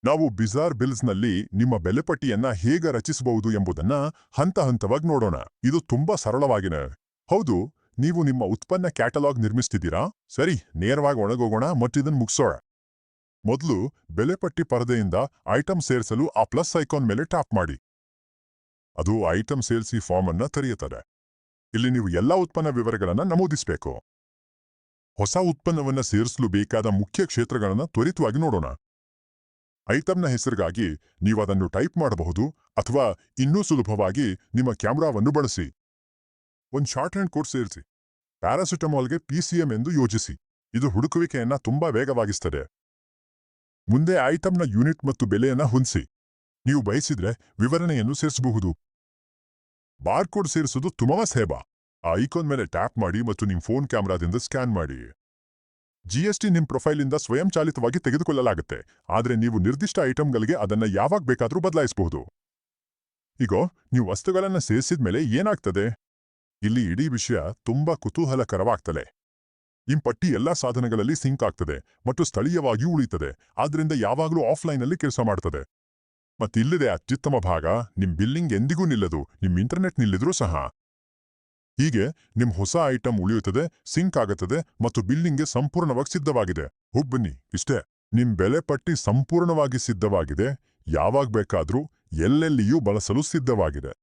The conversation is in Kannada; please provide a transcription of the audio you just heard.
ನಾವು ಬಿಜಾರ್ ಬಿಲ್ಸ್ನಲ್ಲಿ ನಿಮ್ಮ ಬೆಲೆಪಟ್ಟಿಯನ್ನ ಹೇಗೆ ರಚಿಸಬಹುದು ಎಂಬುದನ್ನ ಹಂತ ಹಂತವಾಗಿ ನೋಡೋಣ. ಇದು ತುಂಬಾ ಸರಳವಾಗಿದೆ. ಹೌದು, ನೀವು ನಿಮ್ಮ ಉತ್ಪನ್ನ ಕ್ಯಾಟಲಾಗ್ ನಿರ್ಮಿಸ್ತಿದ್ದೀರಾ? ಸರಿ, ನೇರವಾಗಿ ಒಳಗೋಗೋಣ ಮತ್ತು ಇದನ್ನು ಮುಗಿಸೋಣ. ಮೊದಲು ಬೆಲೆಪಟ್ಟಿ ಪರದೆಯಿಂದ ಐಟಮ್ ಸೇರಿಸಲು ಆ ಪ್ಲಸ್ ಐಕಾನ್ ಮೇಲೆ ಟ್ಯಾಪ್ ಮಾಡಿ. ಅದು ಐಟಮ್ ಸೇರಿಸಿ ಫಾರ್ಮ್ ಅನ್ನ ತೆರೆಯುತ್ತದೆ. ಇಲ್ಲಿ ನೀವು ಎಲ್ಲಾ ಉತ್ಪನ್ನ ವಿವರಗಳನ್ನು ನಮೂದಿಸಬೇಕು. ಹೊಸ ಉತ್ಪನ್ನವನ್ನ ಸೇರಿಸಲು ಬೇಕಾದ ಮುಖ್ಯ ಕ್ಷೇತ್ರಗಳನ್ನು ತ್ವರಿತವಾಗಿ ನೋಡೋಣ. ಐಟಂನ ಹೆಸರಿಗಾಗಿ ನೀವು ಅದನ್ನು ಟೈಪ್ ಮಾಡಬಹುದು ಅಥವಾ ಇನ್ನೂ ಸುಲಭವಾಗಿ ನಿಮ್ಮ ಕ್ಯಾಮೆರಾವನ್ನು ಬಳಸಿ ಒಂದು ಶಾರ್ಟ್ ಹ್ಯಾಂಡ್ ಕೋಡ್ ಸೇರಿಸಿ. ಪ್ಯಾರಾಸಿಟಮಾಲ್ಗೆ PCM ಎಂದು ಯೋಜಿಸಿ. ಇದು ಹುಡುಕುವಿಕೆಯನ್ನ ತುಂಬಾ ವೇಗವಾಗಿಸುತ್ತದೆ. ಮುಂದೆ ಐಟಂನ ಯೂನಿಟ್ ಮತ್ತು ಬೆಲೆಯನ್ನ ಹೊಂದಿಸಿ. ನೀವು ಬಯಸಿದ್ರೆ ವಿವರಣೆಯನ್ನು ಸೇರಿಸಬಹುದು. ಬಾರ್ಕೋಡ್ ಸೇರಿಸುವುದು ತುಂಬಾ ಸುಲಭ. ಆ ಐಕಾನ್ ಮೇಲೆ ಟ್ಯಾಪ್ ಮಾಡಿ ಮತ್ತು ನಿಮ್ಮ ಫೋನ್ ಕ್ಯಾಮೆರಾದಿಂದ ಸ್ಕ್ಯಾನ್ ಮಾಡಿ. GST ನಿಮ್ಮ ಪ್ರೊಫೈಲಿಂದ ಸ್ವಯಂಚಾಲಿತವಾಗಿ ತೆಗೆದುಕೊಳ್ಳಲಾಗುತ್ತೆ, ಆದರೆ ನೀವು ನಿರ್ದಿಷ್ಟ ಐಟಂಗಳಿಗೆ ಅದನ್ನ ಯಾವಾಗ ಬೇಕಾದರೂ ಬದಲಾಯಿಸಬಹುದು. ಈಗ ನೀವು ವಸ್ತುಗಳನ್ನ ಸೇರಿಸಿದ ಮೇಲೆ ಏನಾಗ್ತದೆ? ಇಲ್ಲಿ ಇಡೀ ವಿಷಯ ತುಂಬಾ ಕುತೂಹಲಕರವಾಗ್ತದೆ. ನಿಮ್ಮ ಪಟ್ಟಿ ಎಲ್ಲಾ ಸಾಧನಗಳಲ್ಲಿ ಸಿಂಕ್ ಆಗ್ತದೆ ಮತ್ತು ಸ್ಥಳೀಯವಾಗಿಯೂ ಉಳಿಯುತ್ತದೆ, ಆದ್ರಿಂದ ಯಾವಾಗಲೂ ಆಫ್ಲೈನಲ್ಲಿ ಕೆಲಸ ಮಾಡ್ತದೆ. ಮತ್ತಿಲ್ಲಿದೆ ಅತ್ಯುತ್ತಮ ಭಾಗ, ನಿಮ್ಮ ಬಿಲ್ಲಿಂಗ್ ಎಂದಿಗೂ ನಿಲ್ಲದು, ನಿಮ್ಮ ಇಂಟರ್ನೆಟ್ ನಿಲ್ಲಿದ್ರೂ ಸಹ. ಹೀಗೆ ನಿಮ್ಮ ಹೊಸ ಐಟಂ ಉಳಿಯುತ್ತದೆ, ಸಿಂಕ್ ಆಗುತ್ತದೆ ಮತ್ತು ಬಿಲ್ಲಿಂಗ್ಗೆ ಸಂಪೂರ್ಣವಾಗಿ ಸಿದ್ಧವಾಗಿದೆ. ಬನ್ನಿ, ಇಷ್ಟೇ. ನಿಮ್ಮ ಬೆಲೆ ಪಟ್ಟಿ ಸಂಪೂರ್ಣವಾಗಿ ಸಿದ್ಧವಾಗಿದೆ, ಯಾವಾಗ ಬೇಕಾದ್ರೂ ಎಲ್ಲೆಲ್ಲಿಯೂ ಬಳಸಲು ಸಿದ್ಧವಾಗಿದೆ.